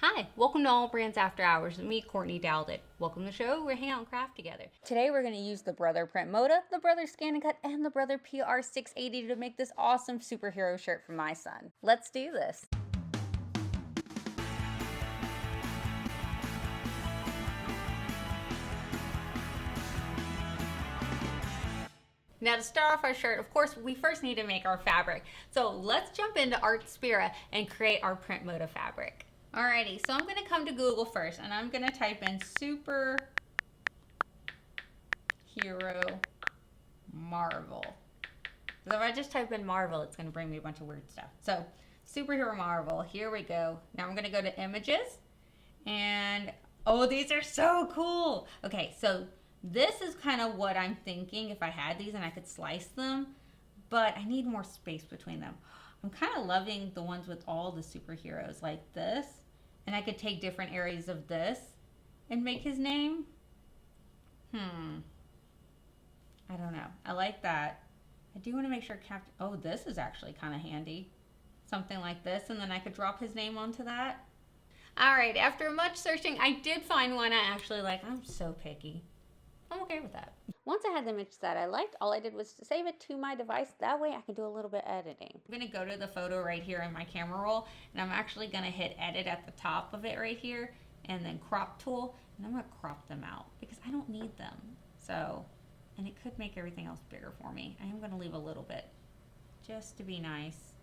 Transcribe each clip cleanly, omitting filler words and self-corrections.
Hi, welcome to AllBrands After Hours with me, Courtney Douthat. Welcome to the show. We're hanging out and craft together. Today we're going to use the Brother PrintModa, the Brother ScanNCut, and the Brother PR680 to make this awesome superhero shirt for my son. Let's do this. Now to start off our shirt, of course, we first need to make our fabric. So let's jump into Artspira and create our PrintModa fabric. Alrighty, so I'm gonna come to Google first and I'm gonna type in Superhero Marvel. So if I just type in Marvel, it's gonna bring me a bunch of weird stuff. So Superhero Marvel, here we go. Now I'm gonna go to images and oh, these are so cool. Okay, so this is kind of what I'm thinking if I had these and I could slice them, but I need more space between them. I'm kind of loving the ones with all the superheroes like this. And I could take different areas of this and make his name. I don't know. I like that. I do want to make sure oh, this is actually kind of handy. Something like this, and then I could drop his name onto that. All right, after much searching, I did find one I actually like. I'm so picky. I'm okay with that. Once I had the image that I liked, all I did was to save it to my device. That way I can do a little bit of editing. I'm gonna go to the photo right here in my camera roll, and I'm actually gonna hit edit at the top of it right here, and then crop tool, and I'm gonna crop them out because I don't need them. So, and it could make everything else bigger for me. I am gonna leave a little bit just to be nice,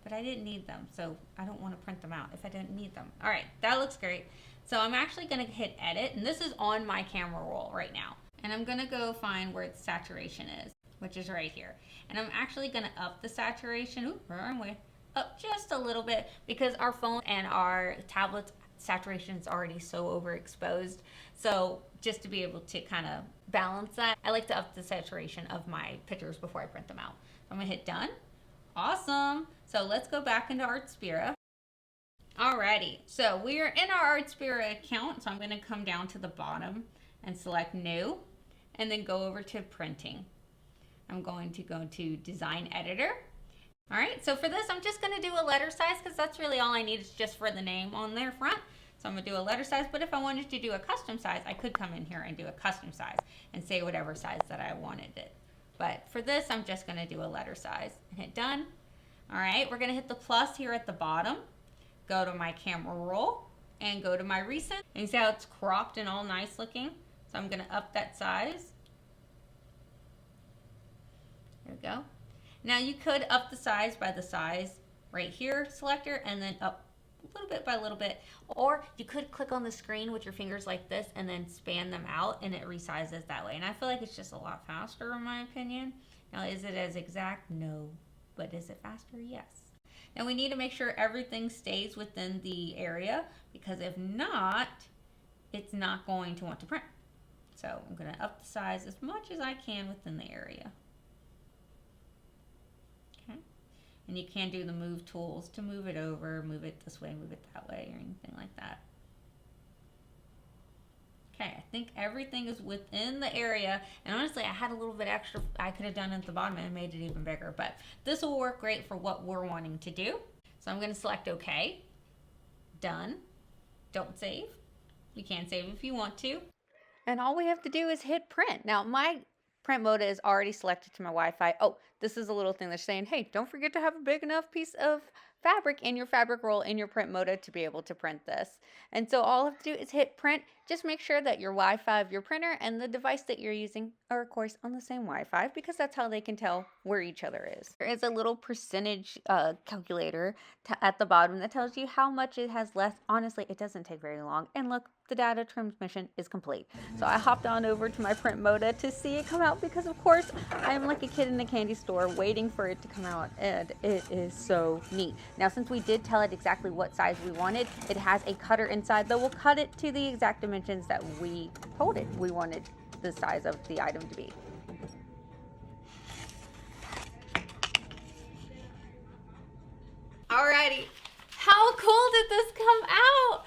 but I didn't need them, so I don't wanna print them out if I didn't need them. All right, that looks great. So I'm actually gonna hit edit, and this is on my camera roll right now. And I'm gonna go find where its saturation is, which is right here. And I'm actually gonna up the saturation, wrong way, up just a little bit because our phone and our tablet's saturation is already so overexposed. So just to be able to kind of balance that, I like to up the saturation of my pictures before I print them out. So I'm gonna hit done. Awesome. So let's go back into Artspira. Alrighty, so we are in our Artspira account. So I'm gonna come down to the bottom and select new. And then go over to printing. I'm going to go to design editor. All right, so for this, I'm just gonna do a letter size because that's really all I need is just for the name on their front. So I'm gonna do a letter size, but if I wanted to do a custom size, I could come in here and do a custom size and say whatever size that I wanted it. But for this, I'm just gonna do a letter size and hit done. All right, we're gonna hit the plus here at the bottom, go to my camera roll and go to my recent. And you see how it's cropped and all nice looking? So I'm gonna up that size. There we go. Now you could up the size by the size right here selector and then up a little bit by little bit. Or you could click on the screen with your fingers like this and then span them out and it resizes that way. And I feel like it's just a lot faster in my opinion. Now is it as exact? No. But is it faster? Yes. Now we need to make sure everything stays within the area because if not, it's not going to want to print. So I'm going to up the size as much as I can within the area. Okay. And you can do the move tools to move it over, move it this way, move it that way, or anything like that. Okay, I think everything is within the area. And honestly, I had a little bit extra I could have done at the bottom and made it even bigger. But this will work great for what we're wanting to do. So I'm going to select OK. Done. Don't save. You can save if you want to. And all we have to do is hit print. Now my PrintModa is already selected to my Wi-Fi. Oh, this is a little thing that's saying, hey, don't forget to have a big enough piece of fabric in your fabric roll in your PrintModa to be able to print this. And so all I have to do is hit print. Just make sure that your Wi-Fi of your printer and the device that you're using are of course on the same Wi-Fi because that's how they can tell where each other is. There is a little percentage calculator at the bottom that tells you how much it has left. Honestly, it doesn't take very long. And look, the data transmission is complete. So I hopped on over to my PrintModa to see it come out because of course I'm like a kid in a candy store waiting for it to come out and it is so neat. Now since we did tell it exactly what size we wanted, it has a cutter inside that will cut it to the exact dimensions that we told it we wanted the size of the item to be. Alrighty, how cool did this come out?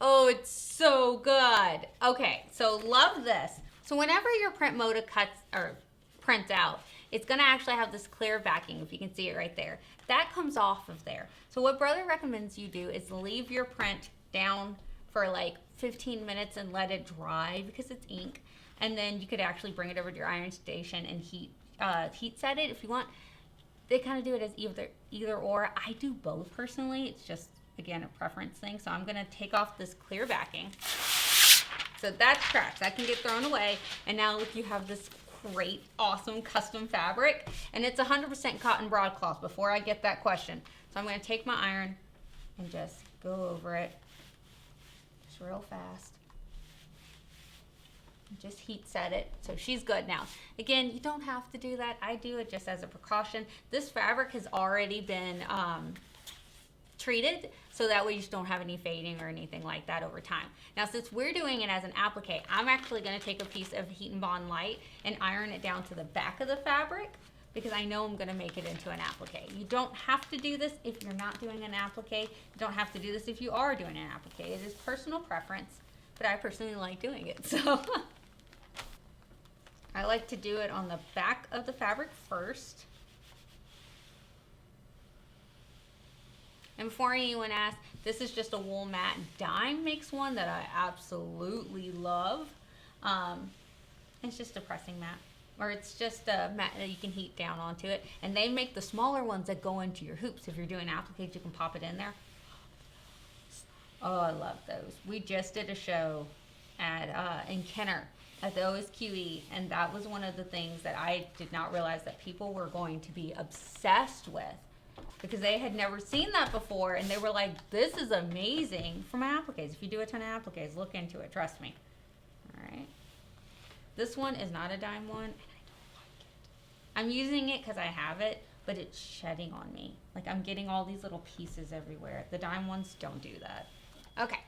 Oh, it's so good. Okay, so love this. So whenever your PrintModa cuts or prints out, it's gonna actually have this clear backing, if you can see it right there. That comes off of there. So what Brother recommends you do is leave your print down for like 15 minutes and let it dry because it's ink. And then you could actually bring it over to your iron station and heat set it if you want. They kind of do it as either or. I do both personally. It's just, again, a preference thing. So I'm going to take off this clear backing. So that's trash. That can get thrown away. And now look, you have this great, awesome custom fabric. And it's 100% cotton broadcloth before I get that question. So I'm going to take my iron and just go over it just real fast. Just heat set it. So she's good now. Again, you don't have to do that. I do it just as a precaution. This fabric has already been treated, so that way you just don't have any fading or anything like that over time. Now, since we're doing it as an applique, I'm actually going to take a piece of Heat and Bond Light and iron it down to the back of the fabric because I know I'm going to make it into an applique. You don't have to do this if you're not doing an applique. You don't have to do this if you are doing an applique. It is personal preference, but I personally like doing it. So I like to do it on the back of the fabric first. And before anyone asks, this is just a wool mat. Dime makes one that I absolutely love. It's just a pressing mat, or it's just a mat that you can heat down onto it. And they make the smaller ones that go into your hoops. If you're doing appliques, you can pop it in there. Oh, I love those. We just did a show at in Kenner at the OSQE, and that was one of the things that I did not realize that people were going to be obsessed with, because they had never seen that before, and they were like, this is amazing for my appliques. If you do a ton of appliques, look into it, trust me. All right. This one is not a dime one, and I don't like it. I'm using it because I have it, but it's shedding on me. Like, I'm getting all these little pieces everywhere. The dime ones don't do that. Okay,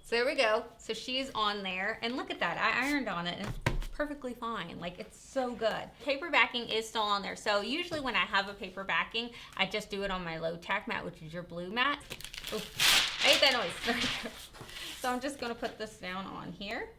so there we go. So she's on there, and look at that. I ironed on it, and it's perfectly fine. Like, it's so good. Paper backing is still on there. So usually when I have a paper backing, I just do it on my low tack mat, which is your blue mat. Ooh, I hate that noise. So I'm just gonna put this down on here.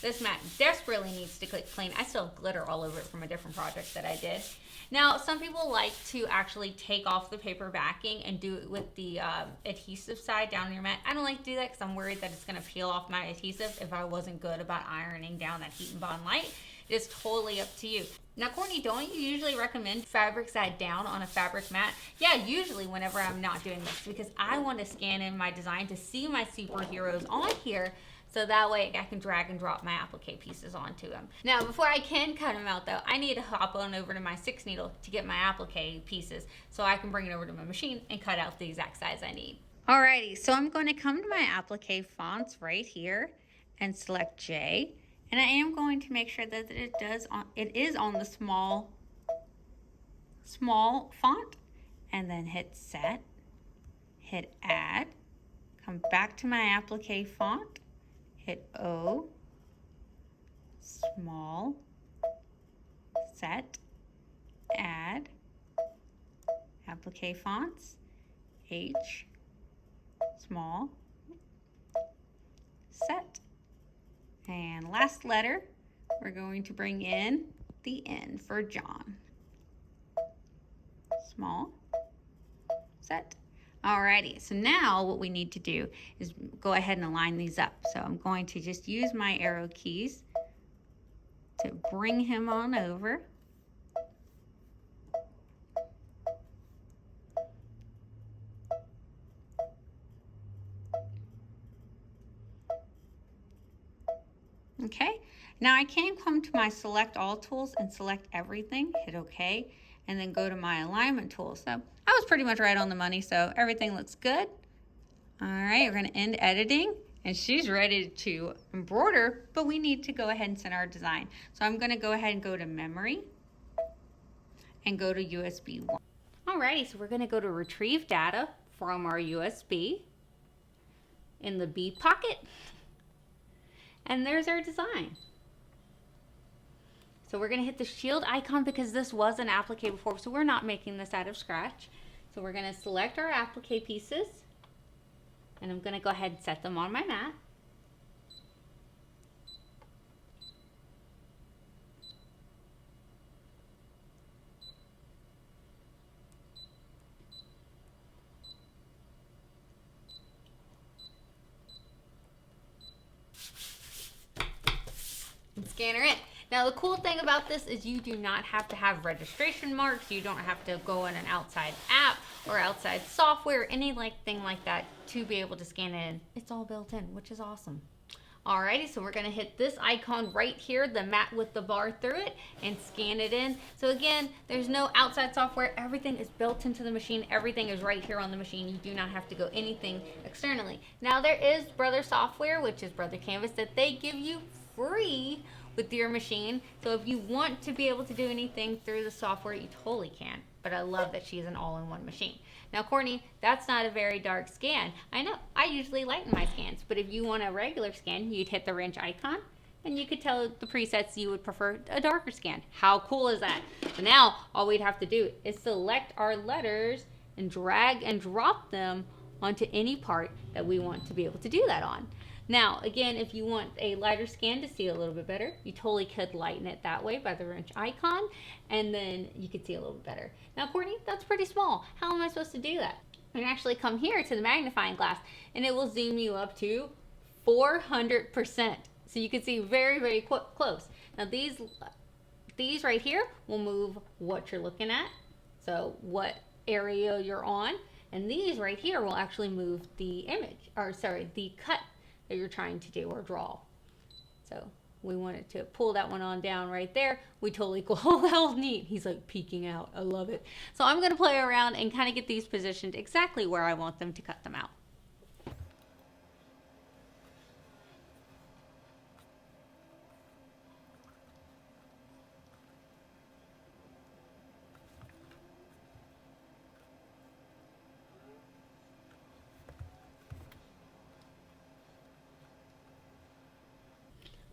This mat desperately needs to get clean. I still have glitter all over it from a different project that I did. Now, some people like to actually take off the paper backing and do it with the adhesive side down on your mat. I don't like to do that because I'm worried that it's going to peel off my adhesive if I wasn't good about ironing down that Heat and Bond Light. It is totally up to you. Now, Courtney, don't you usually recommend fabric side down on a fabric mat? Yeah, usually whenever I'm not doing this, because I want to scan in my design to see my superheroes on here, so that way I can drag and drop my applique pieces onto them. Now, before I can cut them out though, I need to hop on over to my 6 needle to get my applique pieces so I can bring it over to my machine and cut out the exact size I need. Alrighty, so I'm going to come to my applique fonts right here and select J. And I am going to make sure that it is on the small font, and then hit set, hit add, come back to my applique font, hit O, small, set, add, applique fonts, H, small, set. And last letter, we're going to bring in the N for John. Small, set. Alrighty, so now what we need to do is go ahead and align these up. So I'm going to just use my arrow keys to bring him on over. Okay, now I can come to my select all tools and select everything, hit OK, and then go to my alignment tool. So I was pretty much right on the money, so everything looks good. All right, we're going to end editing, and she's ready to embroider, but we need to go ahead and send our design. So I'm going to go ahead and go to memory and go to USB 1. Alrighty, so we're going to go to retrieve data from our USB in the B pocket, and there's our design. So we're going to hit the shield icon because this was an applique before, so we're not making this out of scratch. So we're going to select our applique pieces, and I'm going to go ahead and set them on my mat. scanner in. Now the cool thing about this is you do not have to have registration marks. You don't have to go in an outside app or outside software, anything like that to be able to scan it in. It's all built in, which is awesome. Alrighty, so we're gonna hit this icon right here, the mat with the bar through it, and scan it in. So again, there's no outside software. Everything is built into the machine. Everything is right here on the machine. You do not have to go anything externally. Now there is Brother software, which is Brother Canvas, that they give you free with your machine. So if you want to be able to do anything through the software, you totally can. But I love that she's an all-in-one machine. Now, Courtney, that's not a very dark scan. I know, I usually lighten my scans, but if you want a regular scan, you'd hit the wrench icon, and you could tell the presets you would prefer a darker scan. How cool is that? So now, all we'd have to do is select our letters and drag and drop them onto any part that we want to be able to do that on. Now, again, if you want a lighter scan to see a little bit better, you totally could lighten it that way by the wrench icon, and then you could see a little bit better. Now, Courtney, that's pretty small. How am I supposed to do that? You can actually come here to the magnifying glass, and it will zoom you up to 400%. So you can see very, very close. Now, these right here will move what you're looking at, so what area you're on, and these right here will actually move the image, or sorry, the cut that you're trying to do or draw. So we wanted to pull that one on down right there. We totally cool. Oh, that was neat. He's like peeking out. I love it. So I'm going to play around and kind of get these positioned exactly where I want them to cut them out.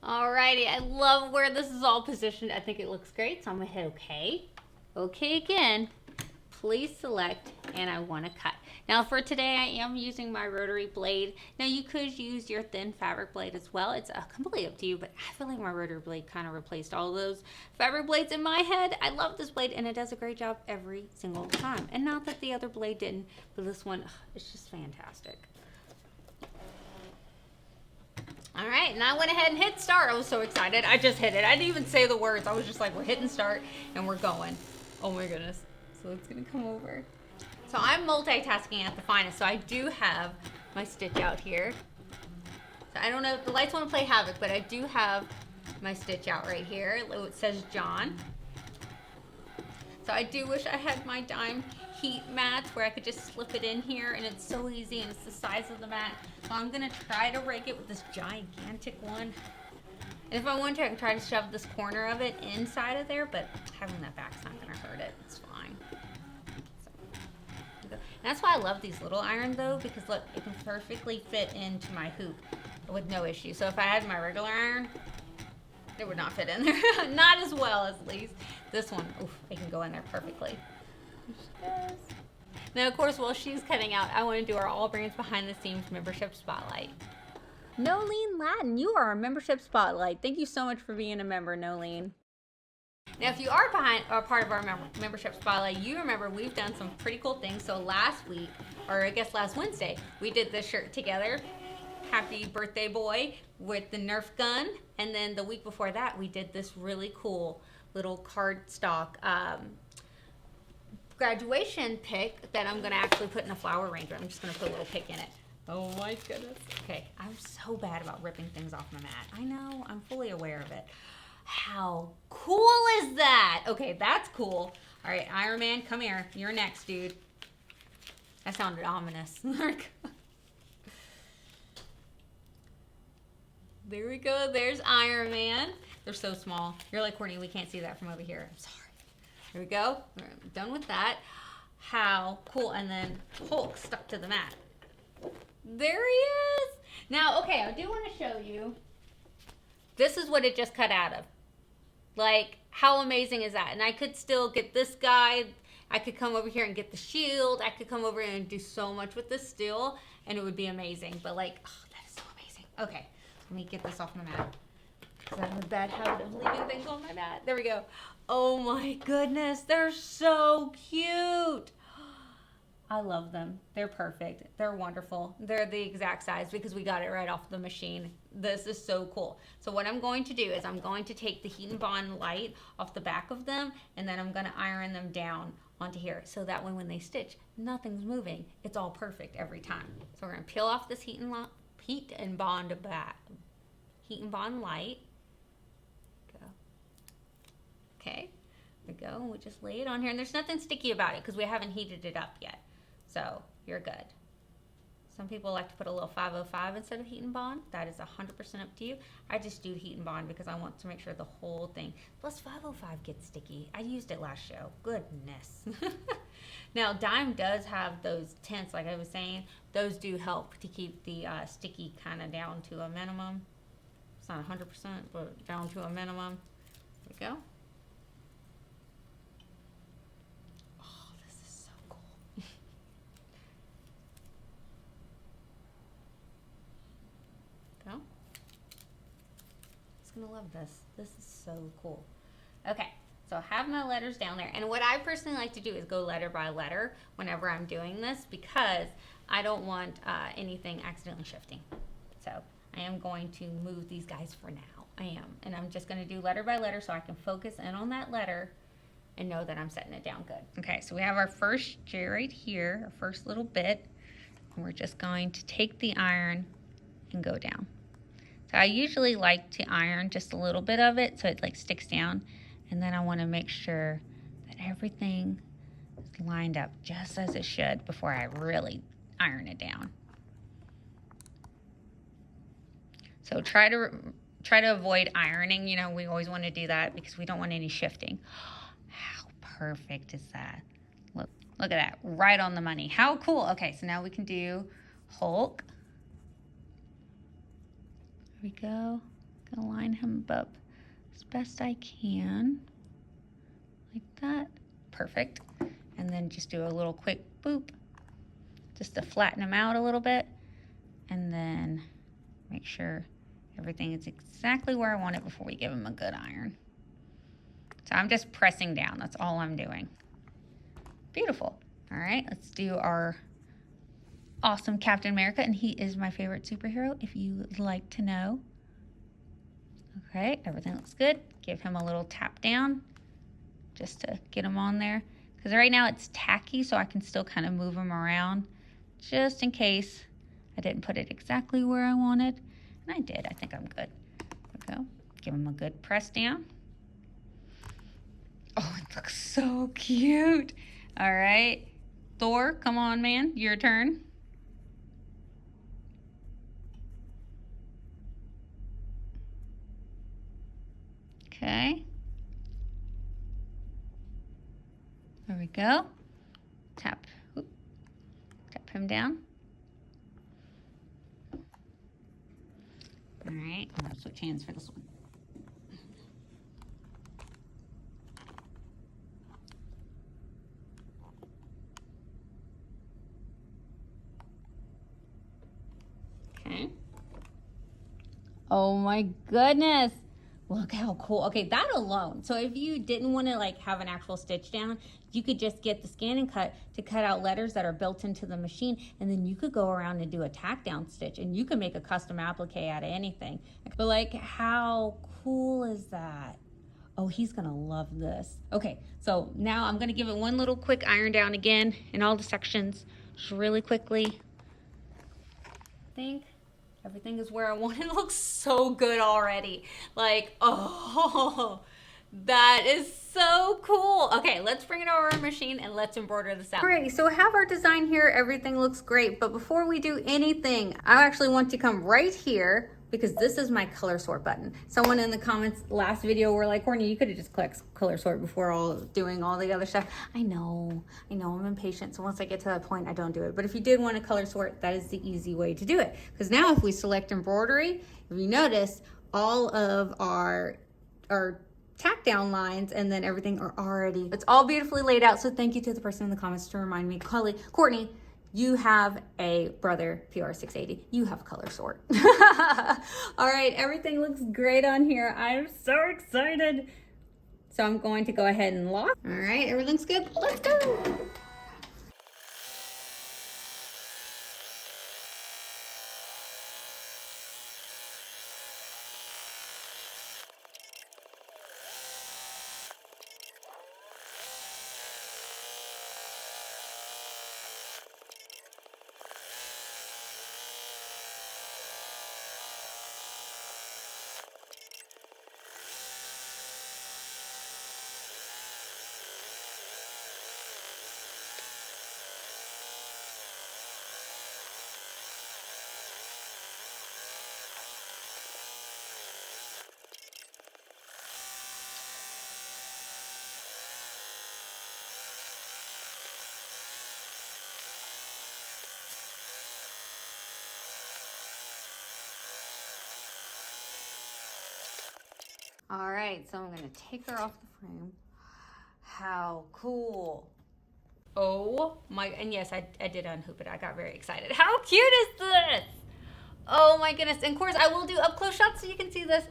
Alrighty, I love where this is all positioned. I think it looks great, so I'm gonna hit OK. OK again. Please select, and I want to cut. Now for today, I am using my rotary blade. Now you could use your thin fabric blade as well. It's completely up to you, but I feel like my rotary blade kind of replaced all those fabric blades in my head. I love this blade, and it does a great job every single time. And not that the other blade didn't, but this one, it's just fantastic. All right, and I went ahead and hit start. I was so excited. I just hit it. I didn't even say the words. I was just like, we're hitting start and we're going. Oh my goodness. So it's gonna come over. So I'm multitasking at the finest. So I do have my stitch out here. So I don't know if the lights want to play havoc, but I do have my stitch out right here. It says John. So I do wish I had my dime heat mats where I could just slip it in here, and it's so easy and it's the size of the mat. So I'm gonna try to rig it with this gigantic one. And if I want to, I can try to shove this corner of it inside of there, but having that back's not gonna hurt it. It's fine. So, and that's why I love these little irons though, because look, it can perfectly fit into my hoop with no issue. So if I had my regular iron, it would not fit in there. Not as well as least. This one, oof, it can go in there perfectly. Yes. Now, of course, while she's cutting out, I want to do our AllBrands behind the scenes membership spotlight. Nolene Latin, you are our membership spotlight. Thank you so much for being a member, Nolene. Now, if you are part of our membership spotlight, you remember we've done some pretty cool things. So last week, or I guess last Wednesday, we did this shirt together. Happy birthday, boy, with the Nerf gun. And then the week before that, we did this really cool little cardstock graduation pick that I'm gonna actually put in a flower arranger. I'm just gonna put a little pick in it. Oh my goodness. Okay, I'm so bad about ripping things off my mat. I know, I'm fully aware of it. How cool is that? Okay, that's cool. All right, Iron Man, come here. You're next, dude. That sounded ominous. There we go, there's Iron Man. They're so small. You're like, Courtney, we can't see that from over here. I'm sorry. Here we go. We're done with that. How cool. And then Hulk stuck to the mat. There he is. Now, okay, I do want to show you. This is what it just cut out of. Like, how amazing is that? And I could still get this guy. I could come over here and get the shield. I could come over and do so much with this still, and it would be amazing. But like, oh, that is so amazing. Okay, let me get this off my mat. Because I have a bad habit of leaving things on my mat. There we go. Oh my goodness, they're so cute. I love them. They're perfect. They're wonderful. They're the exact size because we got it right off the machine. This is so cool. So what I'm going to do is I'm going to take the Heat and Bond light off the back of them, and then I'm going to iron them down onto here so that when they stitch, nothing's moving. It's all perfect every time. So we're going to peel off this Heat and Bond light. Go. Okay. There we go. We just lay it on here, and there's nothing sticky about it because we haven't heated it up yet. So you're good. Some people like to put a little 505 instead of Heat and Bond. That is 100% up to you. I just do Heat and Bond because I want to make sure the whole thing. Plus 505 gets sticky. I used it last show. Goodness. Now Dime does have those tints, like I was saying. Those do help to keep the sticky kind of down to a minimum. It's not 100%, but down to a minimum. There we go. Gonna love this. This is so cool. Okay, so I have my letters down there, and what I personally like to do is go letter by letter whenever I'm doing this because I don't want anything accidentally shifting. So I am going to move these guys for now. I am, and I'm just going to do letter by letter so I can focus in on that letter and know that I'm setting it down good. Okay, so we have our first J right here, our first little bit, and we're just going to take the iron and go down. So I usually like to iron just a little bit of it so it like sticks down, and then I want to make sure that everything is lined up just as it should before I really iron it down. So try to avoid ironing. You know, we always want to do that because we don't want any shifting. How perfect is that? Look at that, right on the money. How cool. Okay, so now we can do Hulk. There we go. Gonna line him up as best I can. Like that. Perfect. And then just do a little quick boop just to flatten him out a little bit. And then make sure everything is exactly where I want it before we give him a good iron. So I'm just pressing down. That's all I'm doing. Beautiful. All right, let's do our awesome Captain America, and he is my favorite superhero if you would like to know. Okay, everything looks good. Give him a little tap down just to get him on there, because right now it's tacky, so I can still kind of move him around just in case I didn't put it exactly where I wanted, and I did. I think I'm good. There we go. Give him a good press down. Oh, it looks so cute. All right, Thor, come on, man, your turn. Okay. There we go. Tap him down. All right, I'm gonna switch hands for this one. Okay. Oh my goodness. Look how cool. Okay, that alone. So if you didn't want to like have an actual stitch down, you could just get the ScanNCut to cut out letters that are built into the machine, and then you could go around and do a tack down stitch, and you can make a custom applique out of anything. But like, how cool is that? Oh, he's gonna love this. Okay, so now I'm gonna give it one little quick iron down again in all the sections, just really quickly. I think everything is where I want it. It looks so good already. Like, oh, that is so cool. Okay, let's bring it over our machine and let's embroider this out. All right, so we have our design here. Everything looks great, but before we do anything, I actually want to come right here because this is my color sort button. Someone in the comments last video were like, Courtney, you could have just clicked color sort before doing all the other stuff. I know, I'm impatient. So once I get to that point, I don't do it. But if you did want to color sort, that is the easy way to do it. Because now if we select embroidery, if you notice, all of our tack down lines and then everything are already, it's all beautifully laid out. So thank you to the person in the comments to remind me, Courtney, you have a Brother PR680. You have color sort. All right, everything looks great on here. I'm so excited. So I'm going to go ahead and lock. All right, everything's good. Let's go. All right, so I'm gonna take her off the frame. How cool. Oh my, and yes, I did unhoop it. I got very excited. How cute is this? Oh my goodness. And of course, I will do up close shots so you can see this.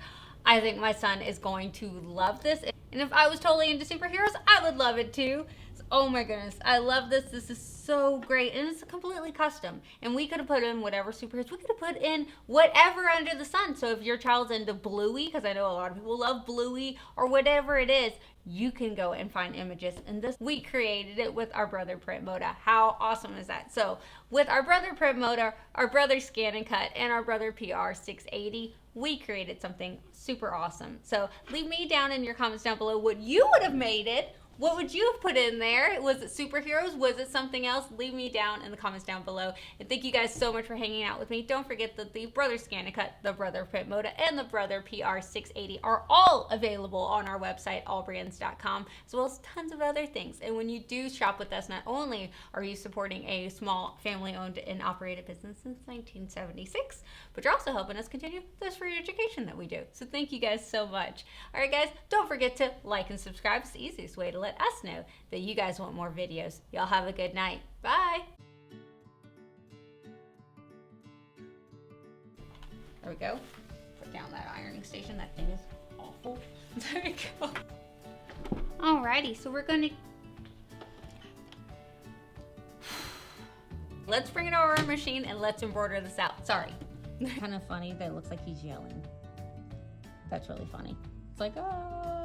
I think my son is going to love this. And if I was totally into superheroes, I would love it too. Oh my goodness, I love this. This is so great. And it's completely custom. And we could have put in whatever superheroes. We could have put in whatever under the sun. So if your child's into Bluey, because I know a lot of people love Bluey, or whatever it is, you can go and find images. And this, we created it with our Brother PrintModa. How awesome is that? So with our Brother PrintModa, our Brother ScanNCut, and our Brother PR680, we created something super awesome. So leave me down in your comments down below what you would have made it. What would you have put in there? Was it superheroes? Was it something else? Leave me down in the comments down below. And thank you guys so much for hanging out with me. Don't forget that the Brother ScanNCut, the Brother PrintModa, and the Brother PR680 are all available on our website, allbrands.com, as well as tons of other things. And when you do shop with us, not only are you supporting a small family-owned and operated business since 1976, but you're also helping us continue this free education that we do. So thank you guys so much. All right, guys, don't forget to like and subscribe. It's the easiest way to let us know that you guys want more videos. Y'all have a good night. Bye. There we go. Put down that ironing station. That thing is awful. There we go. Alrighty, so we're gonna... Let's bring it over our machine and let's embroider this out. Sorry. Kind of funny that it looks like he's yelling. That's really funny. It's like, oh.